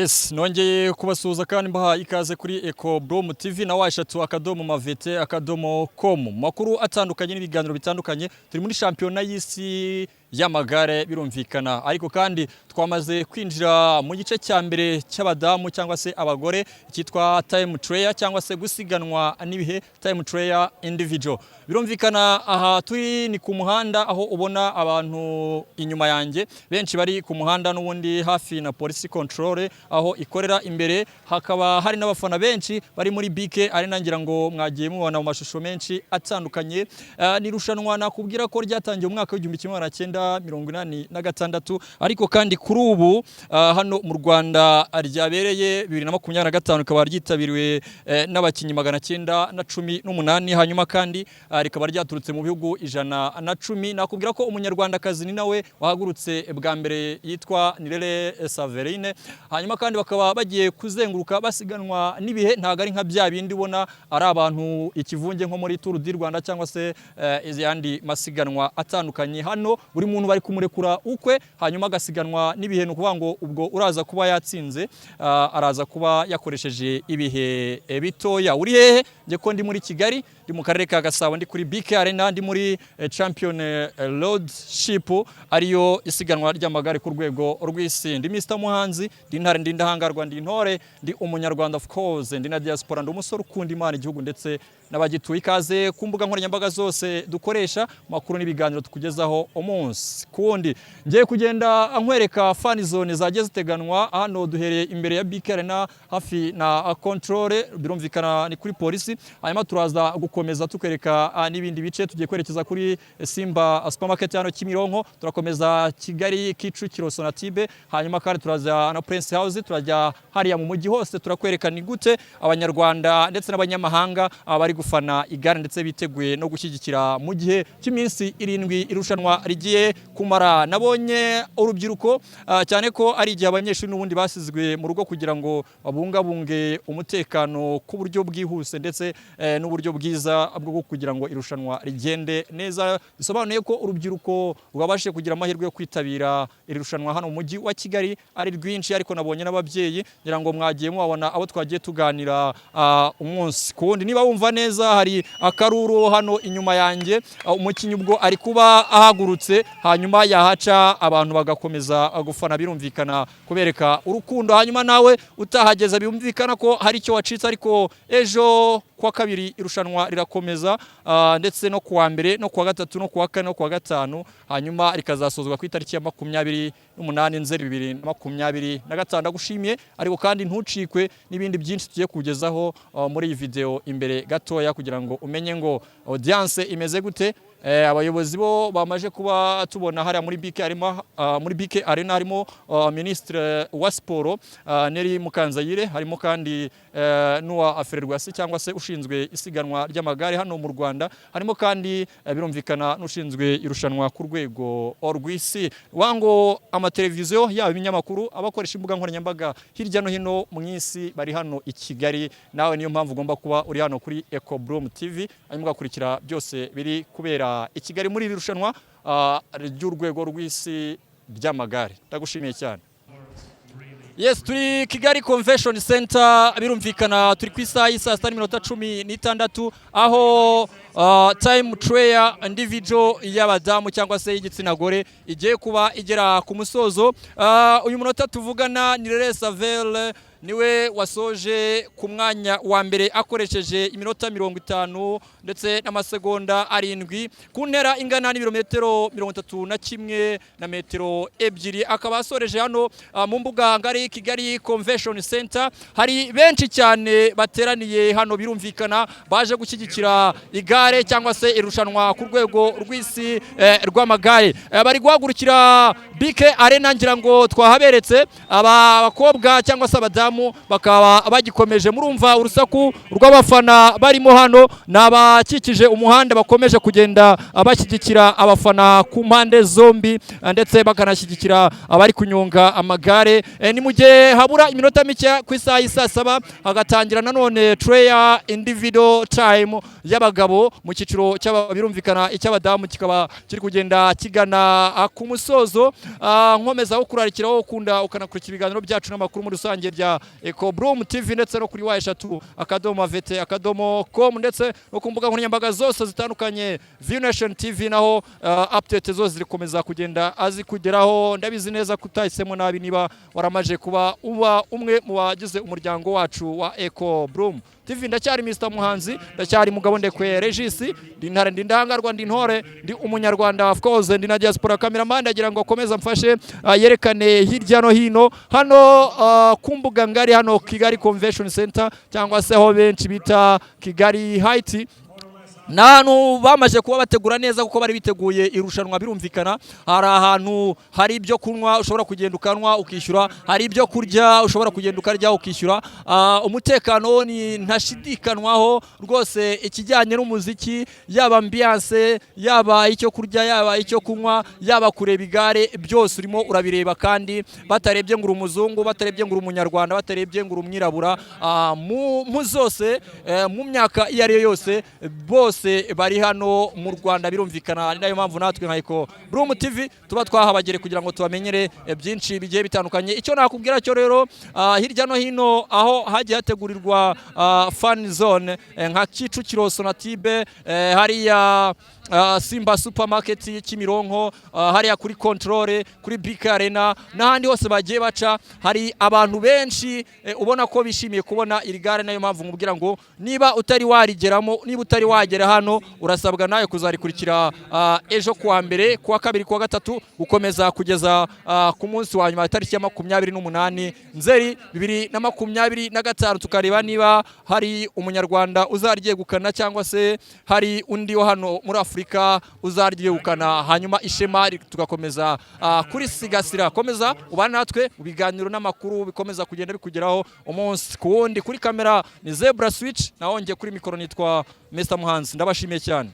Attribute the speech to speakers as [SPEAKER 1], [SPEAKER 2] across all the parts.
[SPEAKER 1] Yes, nongeye kubasuhuza kandi mbaha ikaze kuri Eko TV na washatu akadomo mavete akadomo com. Makuru atandukanye n'ibiganiro bitandukanye. Turi muri championnat y'isi y'amagare birumvikana, ariko kandi twamaze kwinjira mu gice cya mbere cy'abadamu cyangwa se abagore cyitwa time trial cyangwa se gusiganwa n'ibihe time trial individual. Birumvikana aha turi ni ku muhanda aho ubona abantu inyuma yanjye benshi bari ku muhanda n'ubundi hafi na police control aho ikorera imbere, hakaba hari n'abafana benshi bari muri BK ari nangira ngo mwagiye mubona mu mashusho menshi atandukanye. Ni rushanwa nakubwira ko ryatangiye mu mwaka w'1986 ariko kandi kuri ubu hano mu Rwanda ryabereye 2025 ikaba ryitabiriwe n'abakinyi 918 hanyuma kandi rikaba ryaturutse mu bihugu 110. Nakubwira ko umunyarwandakazi ni nawe wahagurutse bwa mbere yitwa Nirere Saverine, hanyuma kandi bakaba bagiye kuzenguruka basiganwa n'ibihe, ntago ari nka bya bindi ubona ari abantu ikivunge nko muri Tour du Rwanda cyangwa se izindi masiganwa atandukanye. Hano buri muntu bari kumurekura ukwe hanyuma agasiganwa n'ibihe, no kuvuga ngo ubwo uraza kuba yatsinze araza kuba yakoresheje ibihe bitoya. Uri hehe? Nje ko ndi muri Kigali, ndi mu karere ka Gasabo, ndi kuri BK Arena, ndi muri Champion Roadship ariyo isiganwa ry'amagare ku rwego rw'isi. Ndi Mr Muhanzi, ndi ntare, ndi ndahangarwa, ndi intore, ndi umunyarwanda of course, ndi na diaspora, ndi umusore ukunda Imana igihugu ndetse n'abagituye. Ikaze ku mbuga nkoranyambaga zose dukoresha makuru n'ibiganiro tukugezaho umunsi kundi. Ngiye kugenda nkwereka fan zone zagiye ziteganwa hano, duhereye imbere ya BK Arena hafi na control, birumvikana ni kuri polisi, hanyuma turaza gukomeza tukwereka n'ibindi bice. Tugiye kwerekeza kuri Simba supermarket hano Kimironko, turakomeza Kigali Kicukiro Sonatibe, hanyuma kandi turaza na Prince House, turajya hariya mu mujyi hose turakwereka ni gute abanyarwanda ndetse n'abanyamahanga bari gufana igare ndetse biteguye no gushyigikira mu gihe cy'iminsi 7 irushanwa rigiye kumara. Nabonye urubyiruko cyane ko ari igihe abanyeshuri n'ubundi basizwe mu rugo kugira ngo babungabunge umutekano ku buryo bwihuse ndetse n'uburyo bwiza bwo kugira ngo irushanwa rigende neza. Bisobanuye ko urubyiruko rwabashije kugira amahirwe yo kwitabira irushanwa hano mu mujyi wa Kigali ari rwinshi, ariko nabonye n'ababyeyi ngira ngo mwagiye mubabona abo twagiye tuganira umunsi kundi. Niba wumva neza hari akaruru hano inyuma yanjye, umukinyi ubwo ari kuba ahagurutse hanyuma yahaca abantu bagakomeza gufana, birumvikana kubereka urukundo. Hanyuma nawe utahageza bimvikana ko hari icyo wacitse, ariko ejo kwa kabiri irushanwa rirakomeza ndetse no kuwa mbere no kuwa gatatu no kuwa kane no kuwa gatanu, hanyuma rikazasozwa ku itariki ya 28 Nzeri 2025. Ndagushimiye, ariko kandi ntucikwe n'ibindi byinshi tugiye kugezaho muri iyi video imbere gatoya kugira ngo umenye ngo audience imeze gute. Abayobozi bo bamaje kuba tubona hariya muri BK Arena harimo Ministre wa Sport Neri Mukanzayire, harimo kandi n'uwa Afererwasi cyangwa se ushinzwe isiganwa ry'amagare hano mu Rwanda, harimo kandi birumvikana n'ushinzwe irushanwa ku rwego rw'isi. Wango amateleviziyo yaba ibinyamakuru abakoresha imbuga nkoranyambaga hirya no hino mu isi bari hano i Kigali, nawe niyo mpamvu ugomba kuba uri hano kuri Eko TV hanyuma ugakurikira byose biri kubera i Kigali muri iri rushanwa ry'urwego rw'isi ry'amagare. Ndagushimiye cyane. Yes, turi Kigali Convention Center, birumvikana turi ku isaha y'isa 6:16 aho time trial individual y'abadamu cyangwa se y'igitsina gore igiye kuba igera ku musozo. Uyu munota tuvugana ni Nirere Saverine, niwe wasoje ku mwanya wa mbere akoresheje iminota 50 ndetse n'amasegonda 7 ku ntera ingana n'ibirometero 31 na metero 2. Akaba asoreje hano mu mbuga ngari Kigali Convention Center. Hari benshi cyane bateraniye hano, birumvikana baje gushyigikira igare cyangwa se irushanwa ku rwego rw'isi rw'amagare. Bari guhagurukira BK Arena, ngira ngo twahaberetse abakobwa cyangwa se abadamu izamu bakaba bagikomeje. Murumva urusaku rw'abafana barimo hano, n'abakikije umuhanda bakomeje kugenda bashyigikira abafana ku mpande zombi, ndetse bakanashyigikira abari kunyonga amagare. Ni mu gihe habura iminota mike ku isaha y'isa saba hagatangira nanone prayer individual time y'abagabo mu cyiciro birumvikana icy'abadamu kikaba kiri kugenda kigana ku musozo. Nkomeza wo kurarikiraho ukunda ukanakurikira ibiganiro byacu n'amakuru muri rusange rya Ekobrum TV ndetse no kuri wa@akadomavete.com ndetse no ku mbuga nkoranyambaga zose zitandukanye Viewation TV, naho update zose zirikomeza kugenda azikugeraho. Ndabizi neza kutahisemo nabi niba waramaje kuba umwe mu bagize umuryango wacu wa Ekobrum TV. Ndacyari Mr Muhanzi, ndacyari mugabo ndekwe Regis, ndintare ndindangarwa ndintore, ndi umunyarwanda of course, ndi na diaspora cameraman, ndagira ngo akomeza mfashe yerekane hirya no hino hano ku mbuga ngari hano Kigali Convention Center cyangwa se ho benshi bita Kigali Heights. Nanu bamaje kuba bategura neza kuko bari biteguye irushanwa. Birumvikana hari ahantu hari ibyo kunywa ushobora kugenda ukanwa ukishyura, hari ibyo kurya ushobora kugenda ukarya ukishyura. Umutekano ni ntashidikanwaho rwose. Ikijyanye n'umuziki, yaba ambiance, yaba icyo kurya, yaba icyo kunywa, yaba kureba igare, byose urimo urabireba, kandi batarebye ngo umuzungu, batarebye ngo umunyarwanda, batarebye ngo umwirabura, mu zose mu myaka iyo ari yo yose bose bari hano mu Rwanda. Birumvikana ni nayo mpamvu natwe nka Ekobrum TV tuba twahabagere kugira ngo tubamenyere byinshi bigiye bitandukanye. Icyo nakubwira cyo rero, hirya no hino aho hagiye hategurirwa fan zone nka Kicukiro Sonatibe, hariya Simba Supermarket Kimironko, hariya kuri Controle, kuri Big Arena n'ahandi hose bagiye baca, hari abantu benshi ubona ko bishimiye kubona iri gare. Nayo mpamvu nkubwira ngo niba utari warigeramo, niba utari wagera hano, urasabwa nayo kuzarikurikira ejo kuwa mbere, kuwa kabiri, kuwa gatatu, gukomeza kugeza ku munsi wa nyuma tariki ya 28 Nzeri 2025, tukareba niba hari umunyarwanda uzaryegukana cyangwa se hari undi wo hano muri Afrika uzaryegukana, hanyuma ishema tugakomeza kurisigasira. Komeza ubana natwe mu biganiro n'amakuru bikomeza kugenda bikugeraho umunsi ku wundi. Kuri kamera ni Zebra Switch, nahonge kuri mikoro nitwa Mr Muhanzi. Ndabashimiye cyane.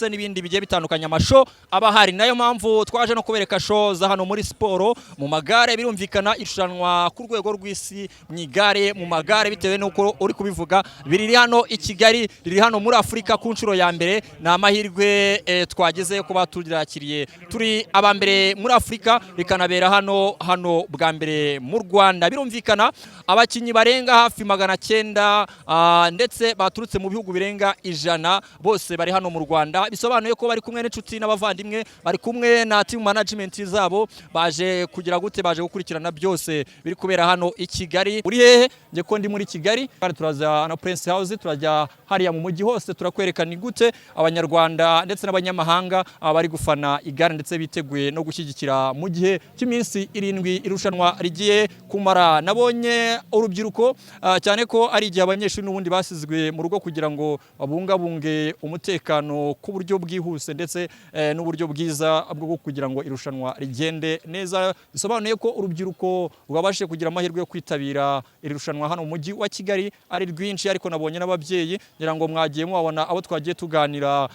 [SPEAKER 1] Nibindi bigiye bitandukanye amasho abahari, nayo mpamvu twaje no kubereka show za hano muri siporo mu magare. Birumvikana irushanwa ku rwego rw'isi mu igare, mu magare, bitewe nuko uri kubivuga, biri hano i Kigali, riri hano muri Afrika ku nshuro ya mbere. Ni amahirwe twageze kuba turakiriye turi abambere muri Afrika, rikanabera hano bwa mbere mu Rwanda. Birumvikana abakinyi barenga hafi 900 ndetse baturutse mu bihugu birenga 100 bose bari hano mu Rwanda. Bisobanuye ko bari kumwe n'inshuti n'abavandimwe, bari kumwe na team management zabo, baje kugira gute, baje gukurikirana byose biri kubera hano i Kigali. Uri hehe? Nje ko ndi muri Kigali, turaza na Prince House, turajya hariya mu mujyi hose, turakwereka ni gute abanyarwanda ndetse n'abanyamahanga bari gufana igare ndetse biteguye no gushyigikira mu gihe cy'iminsi 7 irushanwa rigiye kumara. Nabonye urubyiruko cyane ko ari igihe abanyeshuri n'ubundi basizwe mu rugo kugira ngo babungabunge umutekano ku buryo bwihuse ndetse n'uburyo bwiza bwo kugira ngo irushanwa rigende neza. Bisobanuye ko urubyiruko rwabashije kugira amahirwe yo kwitabira irushanwa hano mu mujyi wa Kigali ari rwinshi, ariko nabonye n'ababyeyi ngira ngo mwagiye mubabona abo twagiye tuganira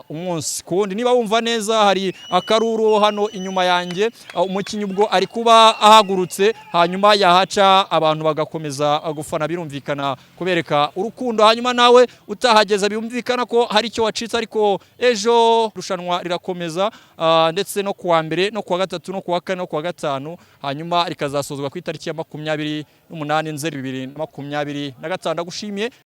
[SPEAKER 1] umunsi ku wundi. Niba wumva neza, hari akaruru hano inyuma yanjye, umukinyi ubwo ari kuba ahagurutse, hanyuma yahaca abantu bagakomeza gufana. Birumvikana kubereka urukundo, hanyuma nawe utahageza byumvikana ko hari icyo wacitse, ariko ejo rushanwa rirakomeza ndetse no kuwa mbere, no kuwa gatatu, no kuwa kane, no kuwa gatanu, hanyuma rikazasozwa ku itariki ya 28 Nzeri 2025. Ndagushimiye.